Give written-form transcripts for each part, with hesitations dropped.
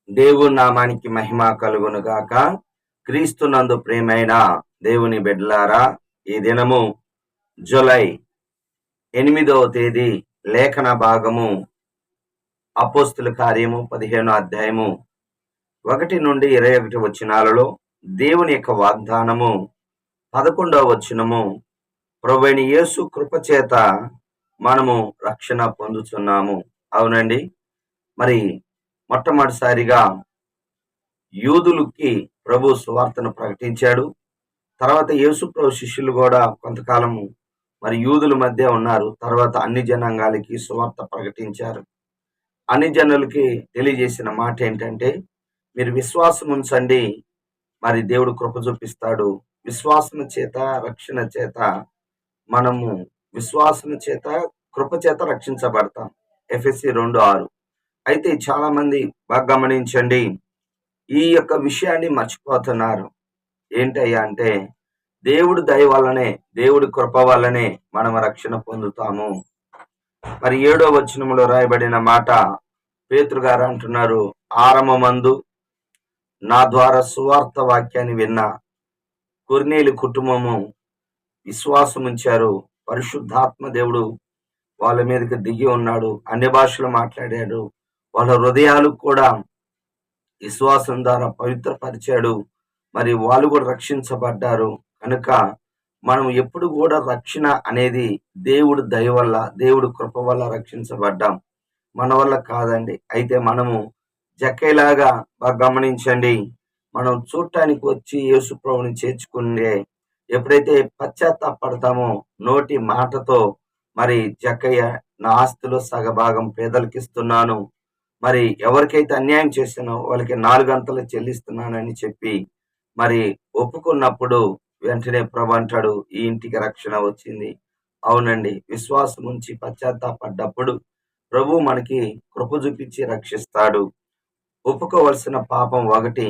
దేవుని నామానికి మహిమ కలుగును గాక. క్రీస్తునందు ప్రియమైన దేవుని బిడ్డలారా, ఈ దినము జూలై 8వ తేదీ లేఖన భాగము అపోస్తుల కార్యము 15వ అధ్యాయము 1 నుండి 21 వచనాలలో దేవుని యొక్క వాగ్దానము 11వ వచనము, ప్రభువైన యేసు కృపచేత మనము రక్షణ పొందుతున్నాము. అవునండి, మరి మొట్టమొదటిసారిగా యూదులకి ప్రభు సువార్తను ప్రకటించాడు. తర్వాత యేసు ప్రభు శిష్యులు కూడా కొంతకాలము మరి యూదుల మధ్య ఉన్నారు. తర్వాత అన్ని జనాంగాలకి సువార్త ప్రకటించారు. అన్ని జనులకి తెలియజేసిన మాట ఏంటంటే, మీరు విశ్వాసం ఉంచండి, మరి దేవుడు కృప చూపిస్తాడు. విశ్వాసం చేత రక్షణ చేత మనము విశ్వాసం చేత కృప చేత రక్షించబడతాం. ఎఫెసీ 2:6. అయితే చాలా మంది బాగా గమనించండి, ఈ యొక్క విషయాన్ని మర్చిపోతున్నారు. ఏంటయ్యా అంటే, దేవుడు దయ వల్లనే, దేవుడి కృప వల్లనే మనం రక్షణ పొందుతాము. మరి 7వ వచనంలో రాయబడిన మాట, పేతురు గారు అంటున్నారు, ఆరంభమందు నా ద్వారా సువార్త వాక్యాన్ని విన్న కొర్నేలి కుటుంబము విశ్వాసం ఉంచారు. పరిశుద్ధాత్మ దేవుడు వాళ్ళ మీదకి దిగి ఉన్నాడు. అన్ని భాషలు మాట్లాడాడు. వాళ్ళ హృదయాలు కూడా విశ్వాసం ద్వారా పవిత్రపరిచాడు. మరి వాళ్ళు కూడా రక్షించబడ్డారు. కనుక మనం ఎప్పుడు కూడా రక్షణ అనేది దేవుడు దయ వల్ల, దేవుడు కృప వల్ల రక్షించబడ్డాం, మన వల్ల కాదండి. అయితే మనము జక్కైలాగా బాగా గమనించండి, మనం చూడటానికి వచ్చి యేసు ప్రభువుని చేర్చుకునే ఎప్పుడైతే పశ్చాత్తాపడతామో నోటి మాటతో, మరి జక్కయ్య నా ఆస్తిలో సగభాగం పేదలకు ఇస్తున్నాను, మరి ఎవరికైతే అన్యాయం చేశానో వాళ్ళకి 4 గంటలు చెల్లిస్తున్నానని చెప్పి మరి ఒప్పుకున్నప్పుడు వెంటనే ప్రభు అంటాడు, ఈ ఇంటికి రక్షణ వచ్చింది. అవునండి, విశ్వాసం ఉంచి పశ్చాత్తాపడ్డప్పుడు ప్రభు మనకి కృప చూపించి రక్షిస్తాడు. ఒప్పుకోవలసిన పాపం ఒకటి,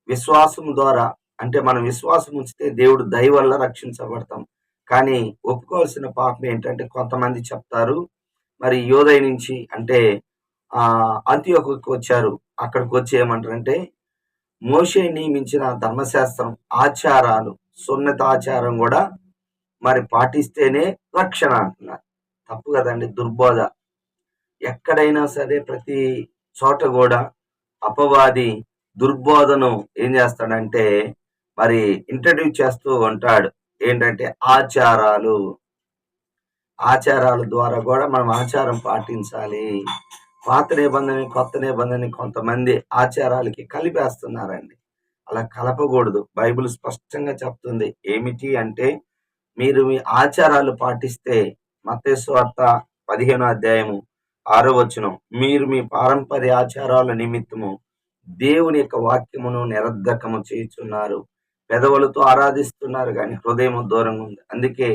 విశ్వాసం ద్వారా, అంటే మనం విశ్వాసం ఉంచితే దేవుడు దయ వల్ల రక్షించబడతాం. కానీ ఒప్పుకోవాల్సిన పాపం ఏంటంటే, కొంతమంది చెప్తారు, మరి యోదయ నుంచి అంటే అంతియోకుకు వచ్చారు. అక్కడికి వచ్చి ఏమంటారంటే, మోషే నియమించిన ధర్మశాస్త్రం ఆచారాలు, సున్నత ఆచారం కూడా మరి పాటిస్తేనే రక్షణ అంటున్నారు. తప్పు కదండి, దుర్బోధ. ఎక్కడైనా సరే ప్రతి చోట కూడా అపవాది దుర్బోధను ఏం చేస్తాడంటే మరి ఇంట్రడ్యూస్ చేస్తూ ఉంటాడు. ఏంటంటే ఆచారాల ద్వారా కూడా మనం ఆచారం పాటించాలి. పాత నిబంధన కొత్త నిబంధన కొంతమంది ఆచారాలకి కలిపేస్తున్నారండి. అలా కలపకూడదు. బైబిల్ స్పష్టంగా చెప్తుంది. ఏమిటి అంటే, మీరు మీ ఆచారాలు పాటిస్తే, మత్తయి సువార్త 15వ అధ్యాయము 6వ వచనం, మీరు మీ పారంపర్య ఆచారాల నిమిత్తము దేవుని యొక్క వాక్యమును నిరర్ధకము చేయుచున్నారు, పెదవులతో ఆరాధిస్తున్నారు కానీ హృదయం దూరంగా ఉంది. అందుకే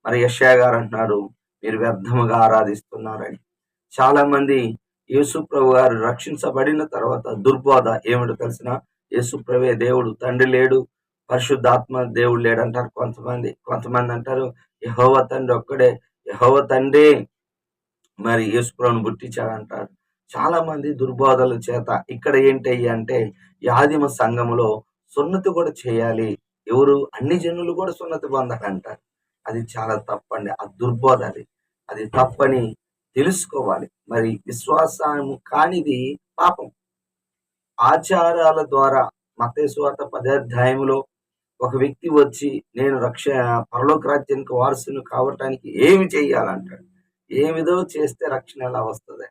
మరి యెషయా గారు అంటున్నాడు, మీరు వ్యర్థముగా ఆరాధిస్తున్నారని. చాలా మంది యేసు ప్రభు గారు రక్షించబడిన తర్వాత దుర్బోధ ఏమిటో తెలిసిన, యేసు ప్రభువే దేవుడు, తండ్రి లేడు, పరిశుద్ధాత్మ దేవుడు లేడు అంటారు కొంతమంది అంటారు యెహోవా తండ్రి ఒక్కడే, యెహోవా తండ్రి మరి యేసు ప్రభువును పుట్టించాడంటారు. చాలా మంది దుర్బోధల చేత ఇక్కడ ఏంటయ్యి అంటే, ఈ ఆదిమ సంఘములో సున్నతి కూడా చేయాలి, ఎవరు అన్ని జనులు కూడా సున్నతి పొందాలంటారు. అది చాలా తప్పండి. ఆ దుర్బోధ అది తప్పని తెలుసుకోవాలి. మరి విశ్వాసము కానిది పాపం. ఆచారాల ద్వారా మత్తయి సువార్త 10వ అధ్యాయంలో ఒక వ్యక్తి వచ్చి, నేను పరలోక రాజ్యానికి వారసుని కావటానికి ఏమి చెయ్యాలంటాడు. ఏమిదో చేస్తే రక్షణ ఎలా వస్తుంది?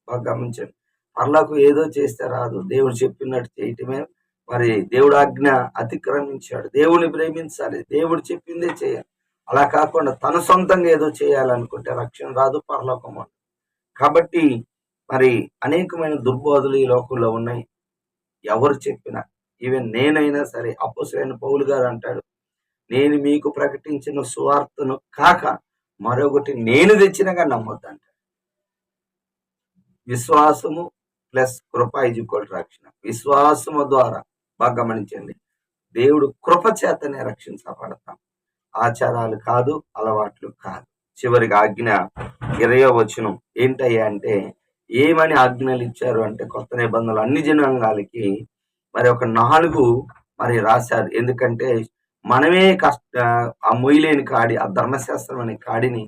బాగా గమనించండి. పరలోకం ఏదో చేస్తే రాదు, దేవుడు చెప్పినట్టు చేయటమే. మరి దేవుడు ఆజ్ఞ అతిక్రమించాడు. దేవుని ప్రేమించాలి, దేవుడు చెప్పిందే చేయాలి. అలా కాకుండా తన సొంతంగా ఏదో చేయాలనుకుంటే రక్షణ రాదు, పరలోకం. కాబట్టి మరి అనేకమైన దుర్బోధలు ఈ లోకంలో ఉన్నాయి. ఎవరు చెప్పినా, ఈవెన్ నేనైనా సరే, అపోస్తలుడైన పౌలు గారు అంటాడు, నేను మీకు ప్రకటించిన సువార్తను కాక మరొకటి నేను తెచ్చినగా నమ్మొద్దంట. విశ్వాసము ప్లస్ కృప = రక్షణ. విశ్వాసము ద్వారా బాగా గమనించండి, దేవుడు కృప చేతనే రక్షించబడతాం, ఆచారాలు కాదు, అలవాట్లు కాదు. చివరికి ఆజ్ఞ 20వ వచనం ఏంటయ్యా అంటే, ఏమని ఆజ్ఞలు ఇచ్చారు అంటే కొత్త నిబంధనలు అన్ని జనాంగాలకి మరి ఒక 4 మరి రాశారు. ఎందుకంటే మనమే ఆ మొయ్యలేని కాడి, ఆ ధర్మశాస్త్రం అనే కాడిని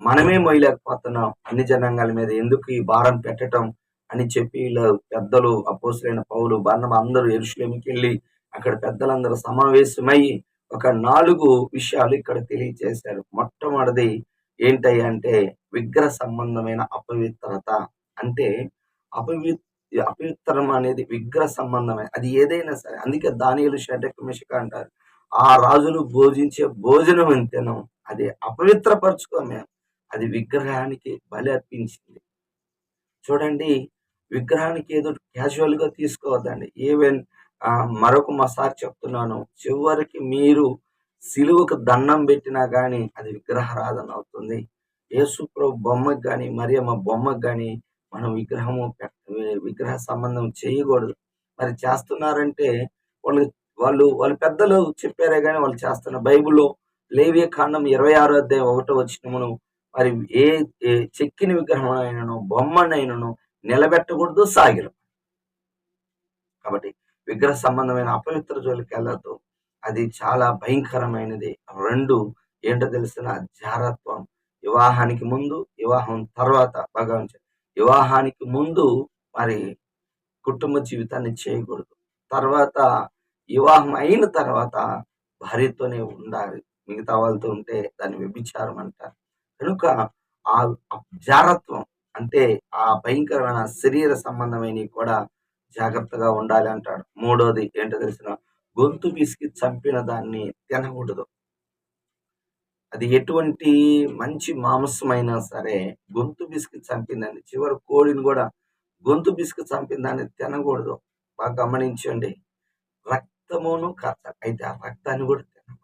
మనమే మొయ్యలేకపోతున్నాం. అన్ని జనాంగాల మీద ఎందుకు ఈ భారం పెట్టటం అని చెప్పి ఇలా పెద్దలు అపోస్తలులైన పౌలు, బర్నబా అందరూ యెరూషలేముకెళ్ళి అక్కడ పెద్దలందరూ సమావేశమై ఒక 4 విషయాలు ఇక్కడ తెలియజేశారు. మొట్టమొదటిది ఏంటయ్యా అంటే విగ్రహ సంబంధమైన అపవిత్రత. అంటే అపవి అపవిత్రం అనేది విగ్రహ సంబంధమే. అది ఏదైనా సరే. అందుకే దానియేలు, షడ్రకు, మెషక అంటారు. ఆ రాజులు భోజించే భోజనం తినం. అది అపవిత్రపరచుకోం మేము. అది విగ్రహానికి బలి అర్పించింది. చూడండి, విగ్రహానికి ఏదో క్యాజువల్‌గా తీసుకోవద్దండి. ఈవెన్ మరొక మాసారి చెప్తున్నాను. చివరికి మీరు సిలువకు దండం పెట్టినా గాని అది విగ్రహారాధన అవుతుంది. యేసుప్రభు బొమ్మకు గాని, మరియమ్మ బొమ్మకు గాని మనం విగ్రహ సంబంధం చేయకూడదు. మరి చేస్తున్నారంటే వాళ్ళు వాళ్ళ పెద్దలు చెప్పారే గాని వాళ్ళు చేస్తున్నారు. బైబిల్‌లో లేవియకాండం 26 అధ్యాయం 1 వచనమును మరి ఏ ఏ చెక్కిన విగ్రహమైనను, బొమ్మనైనను నిలబెట్టకూడదు, సాగిలపడదు. కాబట్టి విగ్రహ సంబంధమైన అపవిత్ర జోలికెళ్ళొద్దు. అది చాలా భయంకరమైనది. 2 ఏంటో తెలిసిన జారత్వం. వివాహానికి ముందు, వివాహం తర్వాత బాగా వివాహానికి ముందు మరి కుటుంబ జీవితాన్ని చేయకూడదు. తర్వాత వివాహం అయిన తర్వాత భార్యతోనే ఉండాలి. మిగతా వాళ్ళతో ఉంటే దాన్ని వ్యభిచారం అంటారు. కనుక ఆ జారత్వం అంటే ఆ భయంకరమైన శరీర సంబంధమైనవి కూడా జాగ్రత్తగా ఉండాలి అంటాడు. మూడోది ఏంటో తెలిసిన గొంతు పిసికి చంపిన దాన్ని తినకూడదు. అది ఎటువంటి మంచి మాంసమైనా సరే గొంతు పిసికి చంపిందని, చివరి కోడిని కూడా గొంతు పిసికి చంపిన దాన్ని తినకూడదు. బాగా గమనించండి. రక్తమును కర్చాలి. అయితే ఆ రక్తాన్ని కూడా తినకూడదు.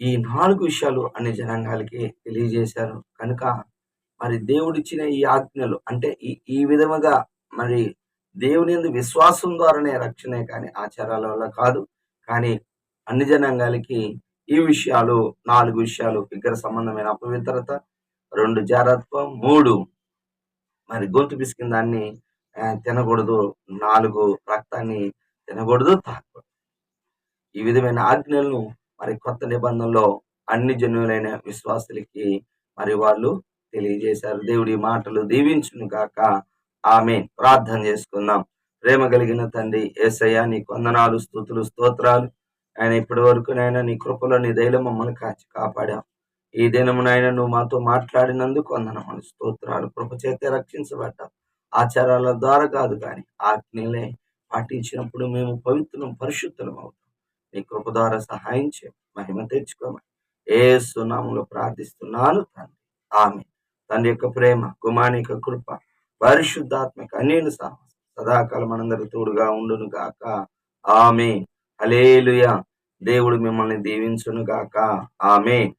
ఈ 4 విషయాలు అన్ని జనాంగాలకి తెలియజేశారు. కనుక మరి దేవుడిచ్చిన ఈ ఆజ్ఞలు అంటే ఈ విధముగా మరి దేవుని యందు విశ్వాసం ద్వారానే రక్షణే కానీ ఆచారాల వల్ల కాదు. కానీ అన్ని జనాంగాలకి ఈ విషయాలు 4 విషయాలు విగ్రహ సంబంధమైన అపవిత్రత, 2 జారత్వం, 3 మరి గొంతు పిసికిన దాన్ని తినకూడదు, 4 రక్తాన్ని తినకూడదు, తాగకూడదు. ఈ విధమైన ఆజ్ఞలను మరి కొత్త నిబంధనలో అన్ని జనులైన విశ్వాసులకి మరి వాళ్ళు తెలియజేశారు. దేవుడి మాటలు దీవించును గాక. ఆమేన్. ప్రార్థన చేసుకుందాం. ప్రేమ కలిగిన తండ్రి యేసయ్య, నీకు వందనాలు, స్తుతులు, స్తోత్రాలు. ఆయన ఇప్పటి వరకు నైనా నీ కృపలో నీ దయలో మమ్మల్ని కాచి కాపాడావు. ఈ దినమునైనా నువ్వు మాతో మాట్లాడినందుకు వందనములు, స్తోత్రాలు. కృప చేతే రక్షించబడ్డాం. ఆచారాల ద్వారా కాదు కానీ ఆజ్ఞలే పాటించినప్పుడు మేము పవిత్రం, పరిశుద్ధులం అవుతాం. నీ కృప ద్వారా సహాయం చేయ మహిమ తెచ్చుకోమని యేసు నామములో ప్రార్థిస్తున్నాను తండ్రి. ఆమేన్. తండ్రి యొక్క ప్రేమ, కుమారుని యొక్క కృప, పరిశుద్ధాత్మక అన్యోన్య సహవాసం సదాకాలం మనందరికి తోడుగా ఉండును గాక. ఆమేన్. హల్లెలూయా. దేవుడు మిమ్మల్ని దీవించును గాక. ఆమేన్.